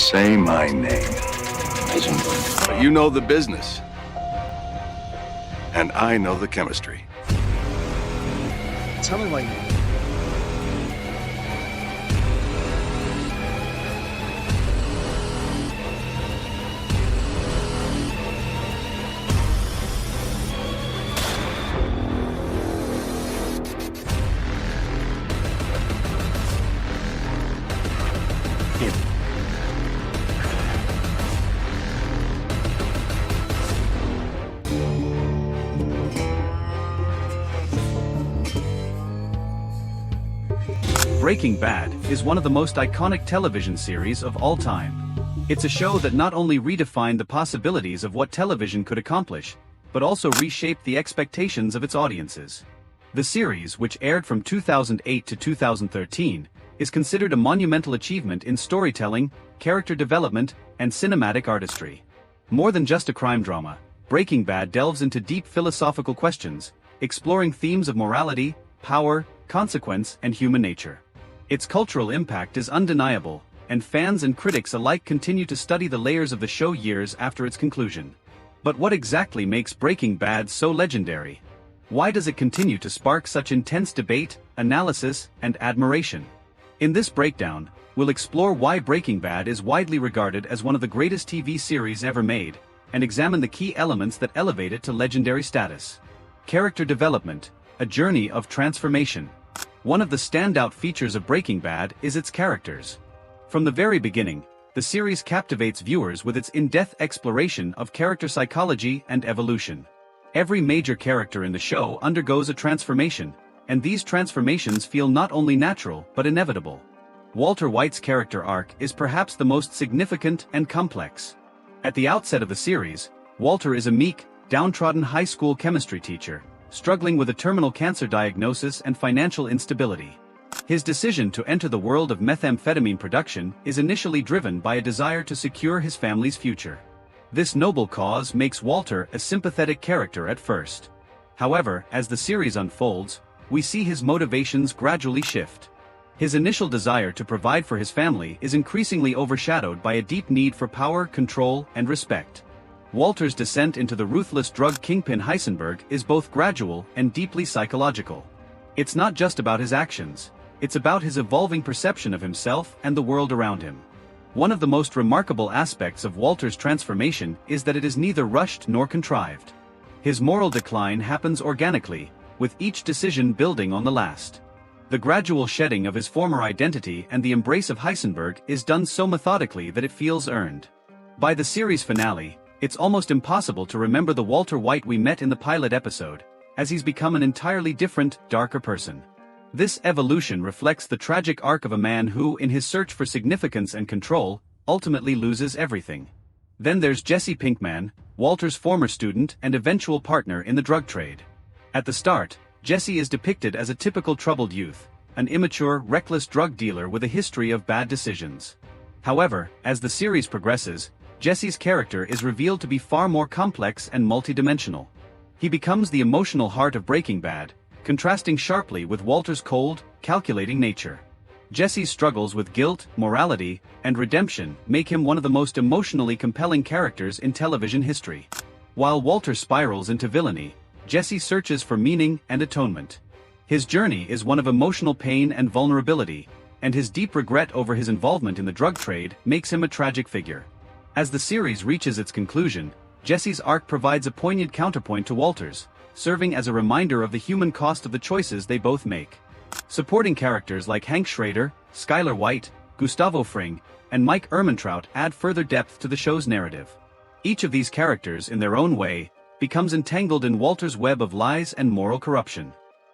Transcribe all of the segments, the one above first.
say my name. But you know the business. And I know the chemistry. Tell me my name. Breaking Bad is one of the most iconic television series of all time. It's a show that not only redefined the possibilities of what television could accomplish, but also reshaped the expectations of its audiences. The series, which aired from 2008 to 2013, is considered a monumental achievement in storytelling, character development, and cinematic artistry. More than just a crime drama, Breaking Bad delves into deep philosophical questions, exploring themes of morality, power, consequence, and human nature. Its cultural impact is undeniable, and fans and critics alike continue to study the layers of the show years after its conclusion. But what exactly makes Breaking Bad so legendary? Why does it continue to spark such intense debate, analysis, and admiration? In this breakdown, we'll explore why Breaking Bad is widely regarded as one of the greatest TV series ever made, and examine the key elements that elevate it to legendary status. Character development, a journey of transformation. One of the standout features of Breaking Bad is its characters. From the very beginning, the series captivates viewers with its in-depth exploration of character psychology and evolution. Every major character in the show undergoes a transformation, and these transformations feel not only natural but inevitable. Walter White's character arc is perhaps the most significant and complex. At the outset of the series, Walter is a meek, downtrodden high school chemistry teacher, struggling with a terminal cancer diagnosis and financial instability. His decision to enter the world of methamphetamine production is initially driven by a desire to secure his family's future. This noble cause makes Walter a sympathetic character at first. However, as the series unfolds, we see his motivations gradually shift. His initial desire to provide for his family is increasingly overshadowed by a deep need for power, control, and respect. Walter's descent into the ruthless drug kingpin Heisenberg is both gradual and deeply psychological. It's not just about his actions, it's about his evolving perception of himself and the world around him. One of the most remarkable aspects of Walter's transformation is that it is neither rushed nor contrived. His moral decline happens organically, with each decision building on the last. The gradual shedding of his former identity and the embrace of Heisenberg is done so methodically that it feels earned. By the series finale, it's almost impossible to remember the Walter White we met in the pilot episode, as he's become an entirely different, darker person. This evolution reflects the tragic arc of a man who, in his search for significance and control, ultimately loses everything. Then there's Jesse Pinkman, Walter's former student and eventual partner in the drug trade. At the start, Jesse is depicted as a typical troubled youth, an immature, reckless drug dealer with a history of bad decisions. However, as the series progresses, Jesse's character is revealed to be far more complex and multidimensional. He becomes the emotional heart of Breaking Bad, contrasting sharply with Walter's cold, calculating nature. Jesse's struggles with guilt, morality, and redemption make him one of the most emotionally compelling characters in television history. While Walter spirals into villainy, Jesse searches for meaning and atonement. His journey is one of emotional pain and vulnerability, and his deep regret over his involvement in the drug trade makes him a tragic figure. As the series reaches its conclusion, Jesse's arc provides a poignant counterpoint to Walter's, serving as a reminder of the human cost of the choices they both make. Supporting characters like Hank Schrader, Skyler White, Gustavo Fring, and Mike Ehrmantraut add further depth to the show's narrative. Each of these characters, in their own way, becomes entangled in Walter's web of lies and moral corruption.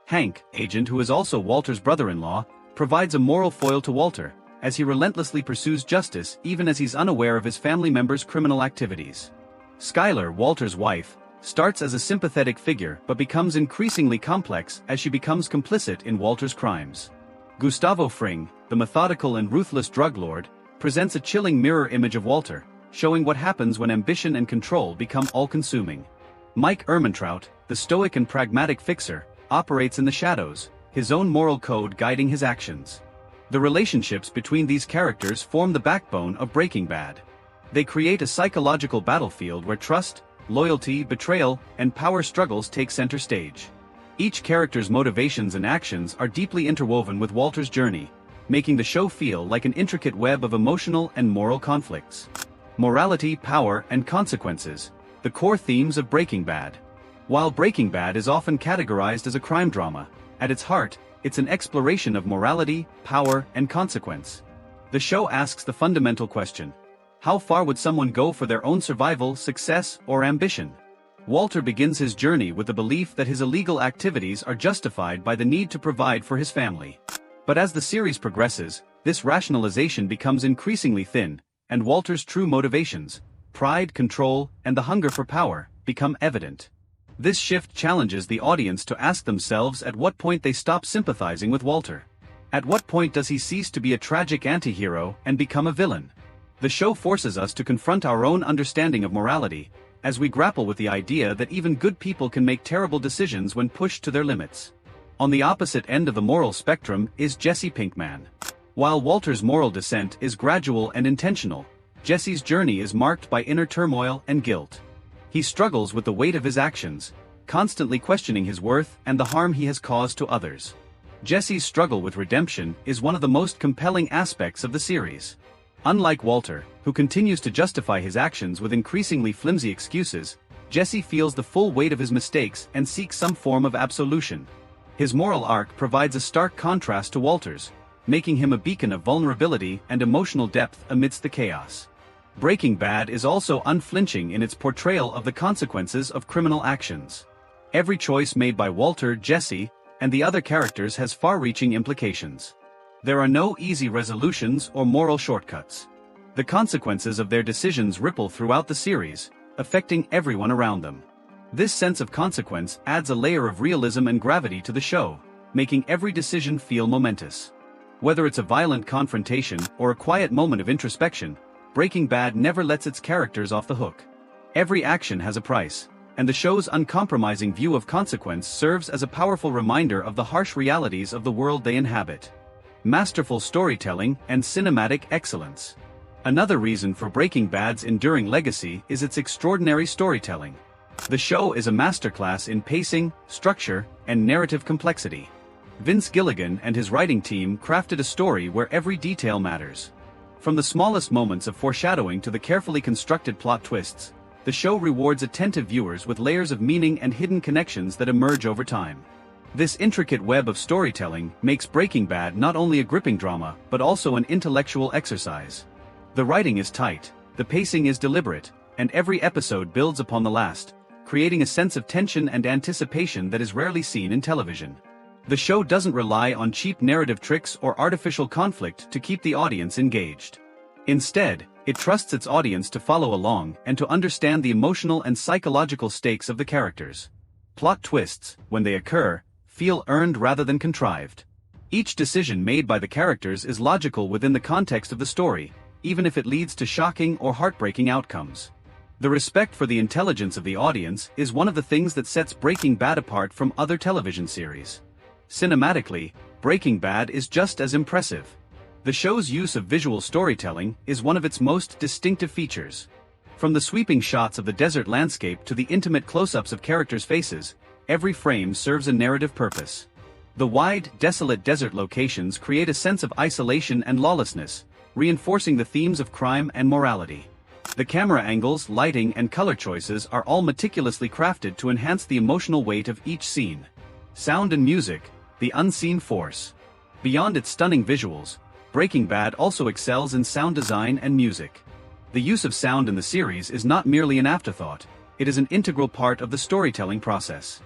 Hank, agent who is also Walter's brother-in-law, provides a moral foil to Walter, as he relentlessly pursues justice even as he's unaware of his family members' criminal activities. Skyler, Walter's wife, starts as a sympathetic figure but becomes increasingly complex as she becomes complicit in Walter's crimes. Gustavo Fring, the methodical and ruthless drug lord, presents a chilling mirror image of Walter, showing what happens when ambition and control become all-consuming. Mike Ehrmantraut, the stoic and pragmatic fixer, operates in the shadows, his own moral code guiding his actions. The relationships between these characters form the backbone of Breaking Bad. They create a psychological battlefield where trust, loyalty, betrayal, and power struggles take center stage. Each character's motivations and actions are deeply interwoven with Walter's journey, making the show feel like an intricate web of emotional and moral conflicts. Morality, power, and consequences, the core themes of Breaking Bad. While Breaking Bad is often categorized as a crime drama, at its heart, it's an exploration of morality, power, and consequence. The show asks the fundamental question: how far would someone go for their own survival, success, or ambition? Walter begins his journey with the belief that his illegal activities are justified by the need to provide for his family. But as the series progresses, this rationalization becomes increasingly thin, and Walter's true motivations, pride, control, and the hunger for power, become evident. This shift challenges the audience to ask themselves at what point they stop sympathizing with Walter. At what point does he cease to be a tragic anti-hero and become a villain? The show forces us to confront our own understanding of morality, as we grapple with the idea that even good people can make terrible decisions when pushed to their limits. On the opposite end of the moral spectrum is Jesse Pinkman. While Walter's moral descent is gradual and intentional, Jesse's journey is marked by inner turmoil and guilt. He struggles with the weight of his actions, constantly questioning his worth and the harm he has caused to others. Jesse's struggle with redemption is one of the most compelling aspects of the series. Unlike Walter, who continues to justify his actions with increasingly flimsy excuses, Jesse feels the full weight of his mistakes and seeks some form of absolution. His moral arc provides a stark contrast to Walter's, making him a beacon of vulnerability and emotional depth amidst the chaos. Breaking Bad is also unflinching in its portrayal of the consequences of criminal actions. Every choice made by Walter, Jesse, and the other characters has far-reaching implications. There are no easy resolutions or moral shortcuts. The consequences of their decisions ripple throughout the series, affecting everyone around them. This sense of consequence adds a layer of realism and gravity to the show, making every decision feel momentous. Whether it's a violent confrontation or a quiet moment of introspection, Breaking Bad never lets its characters off the hook. Every action has a price, and the show's uncompromising view of consequence serves as a powerful reminder of the harsh realities of the world they inhabit. Masterful storytelling and cinematic excellence. Another reason for Breaking Bad's enduring legacy is its extraordinary storytelling. The show is a masterclass in pacing, structure, and narrative complexity. Vince Gilligan and his writing team crafted a story where every detail matters. From the smallest moments of foreshadowing to the carefully constructed plot twists, the show rewards attentive viewers with layers of meaning and hidden connections that emerge over time. This intricate web of storytelling makes Breaking Bad not only a gripping drama but also an intellectual exercise. The writing is tight, the pacing is deliberate, and every episode builds upon the last, creating a sense of tension and anticipation that is rarely seen in television. The show doesn't rely on cheap narrative tricks or artificial conflict to keep the audience engaged. Instead, it trusts its audience to follow along and to understand the emotional and psychological stakes of the characters. Plot twists, when they occur, feel earned rather than contrived. Each decision made by the characters is logical within the context of the story, even if it leads to shocking or heartbreaking outcomes. The respect for the intelligence of the audience is one of the things that sets Breaking Bad apart from other television series. Cinematically, Breaking Bad is just as impressive. The show's use of visual storytelling is one of its most distinctive features. From the sweeping shots of the desert landscape to the intimate close-ups of characters' faces, every frame serves a narrative purpose. The wide, desolate desert locations create a sense of isolation and lawlessness, reinforcing the themes of crime and morality. The camera angles, lighting, and color choices are all meticulously crafted to enhance the emotional weight of each scene. Sound and music, the unseen force. Beyond its stunning visuals, Breaking Bad also excels in sound design and music. The use of sound in the series is not merely an afterthought, it is an integral part of the storytelling process.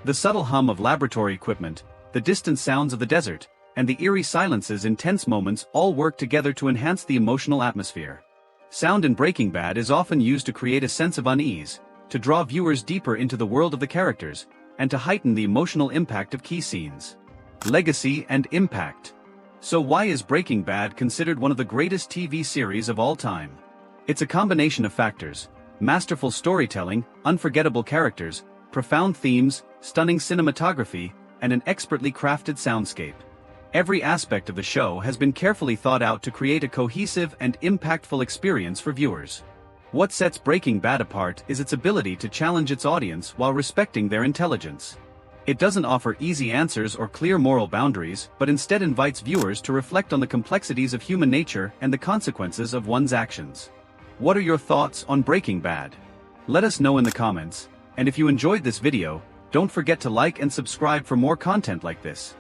The subtle hum of laboratory equipment, the distant sounds of the desert, and the eerie silences in tense moments all work together to enhance the emotional atmosphere. Sound in Breaking Bad is often used to create a sense of unease, to draw viewers deeper into the world of the characters, and to heighten the emotional impact of key scenes. Legacy and impact. So why is Breaking Bad considered one of the greatest TV series of all time? It's a combination of factors: masterful storytelling, unforgettable characters, profound themes, stunning cinematography, and an expertly crafted soundscape. Every aspect of the show has been carefully thought out to create a cohesive and impactful experience for viewers. What sets Breaking Bad apart is its ability to challenge its audience while respecting their intelligence. It doesn't offer easy answers or clear moral boundaries, but instead invites viewers to reflect on the complexities of human nature and the consequences of one's actions. What are your thoughts on Breaking Bad? Let us know in the comments, and if you enjoyed this video, don't forget to like and subscribe for more content like this.